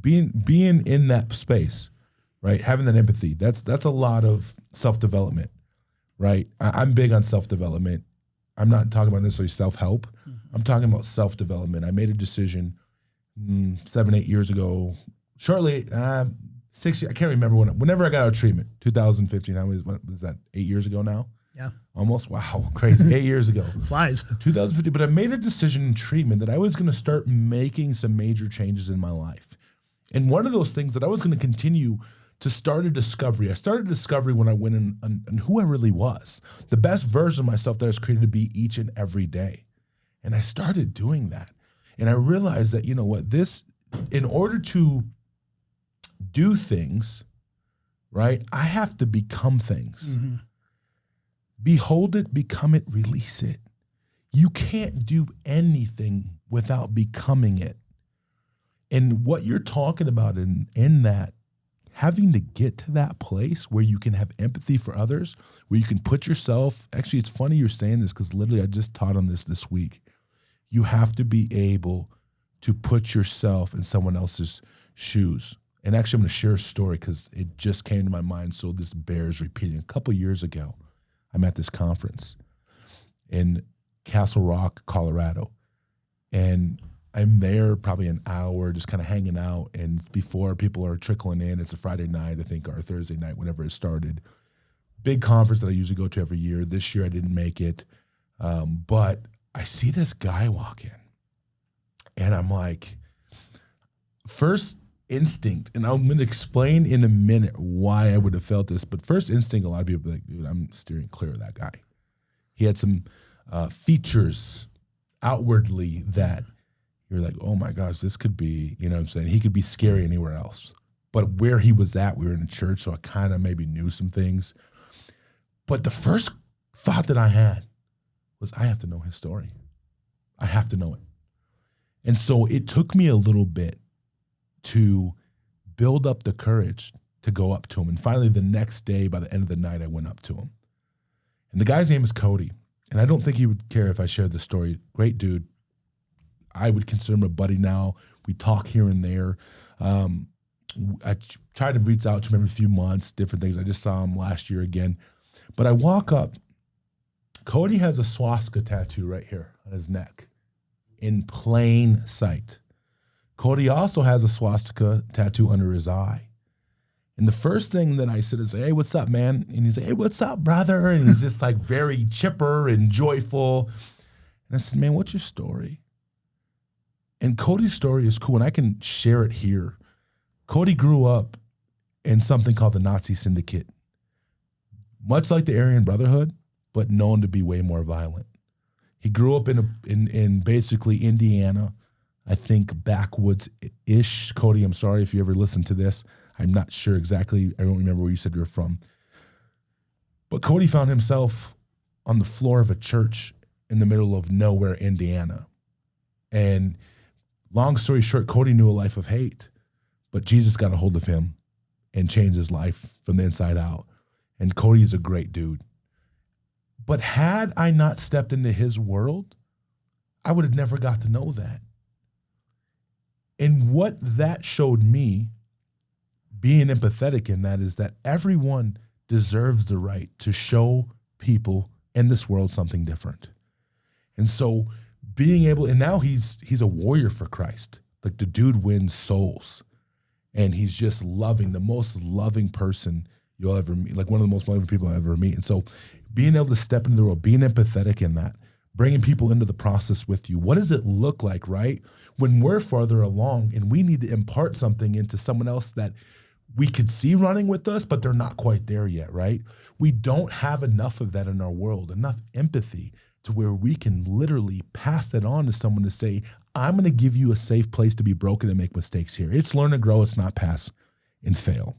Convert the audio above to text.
being in that space, right? Having that empathy, that's a lot of self-development, right? I'm big on self-development. I'm not talking about necessarily self-help. I'm talking about self-development. I made a decision 7-8 years ago, shortly, 6 years, I can't remember whenever I got out of treatment, 2015, what was that, 8 years ago now? Yeah. Almost, wow, crazy, 8 years ago. Flies. 2015, but I made a decision in treatment that I was going to start making some major changes in my life. And one of those things that I was going to continue to start a discovery. I started a discovery when I went in on who I really was, the best version of myself that I was created to be each and every day. And I started doing that. And I realized that, you know what, in order to do things, right, I have to become things. Mm-hmm. Behold it, become it, release it. You can't do anything without becoming it. And what you're talking about in that, having to get to that place where you can have empathy for others, where you can put yourself, actually, it's funny you're saying this because literally I just taught on this week. You have to be able to put yourself in someone else's shoes. And actually, I'm going to share a story because it just came to my mind, so this bears repeating. A couple of years ago, I'm at this conference in Castle Rock, Colorado, and I'm there probably an hour just kind of hanging out, and before people are trickling in, it's a Friday night, I think, or a Thursday night, whenever it started. Big conference that I usually go to every year. This year I didn't make it, but I see this guy walk in, and I'm like, first instinct, and I'm going to explain in a minute why I would have felt this, but first instinct, a lot of people be like, dude, I'm steering clear of that guy. He had some features outwardly that you're like, oh my gosh, this could be, you know what I'm saying? He could be scary anywhere else. But where he was at, we were in a church, so I kind of maybe knew some things. But the first thought that I had was, I have to know his story. I have to know it. And so it took me a little bit to build up the courage to go up to him. And finally, the next day, by the end of the night, I went up to him. And the guy's name is Cody. And I don't think he would care if I shared the story. Great dude. I would consider him a buddy now. We talk here and there. I try to reach out to him every few months, different things. I just saw him last year again. But I walk up. Cody has a swastika tattoo right here on his neck in plain sight. Cody also has a swastika tattoo under his eye. And the first thing that I said is, hey, what's up, man? And he's like, hey, what's up, brother? And he's just like very chipper and joyful. And I said, man, what's your story? And Cody's story is cool, and I can share it here. Cody grew up in something called the Nazi Syndicate, much like the Aryan Brotherhood, but known to be way more violent. He grew up in basically Indiana, I think backwoods-ish. Cody, I'm sorry if you ever listened to this. I'm not sure exactly. I don't remember where you said you're from. But Cody found himself on the floor of a church in the middle of nowhere, Indiana. And long story short, Cody knew a life of hate, but Jesus got a hold of him and changed his life from the inside out. And Cody is a great dude. But had I not stepped into his world, I would have never got to know that. And what that showed me, being empathetic in that, is that everyone deserves the right to show people in this world something different. And so being able, and now he's a warrior for Christ. Like, the dude wins souls, and he's just loving, the most loving person you'll ever meet, like one of the most loving people I'll ever meet. And so being able to step into the world, being empathetic in that, bringing people into the process with you. What does it look like, right? When we're farther along and we need to impart something into someone else that we could see running with us, but they're not quite there yet, right? We don't have enough of that in our world, enough empathy to where we can literally pass that on to someone to say, I'm going to give you a safe place to be broken and make mistakes here. It's learn and grow. It's not pass and fail.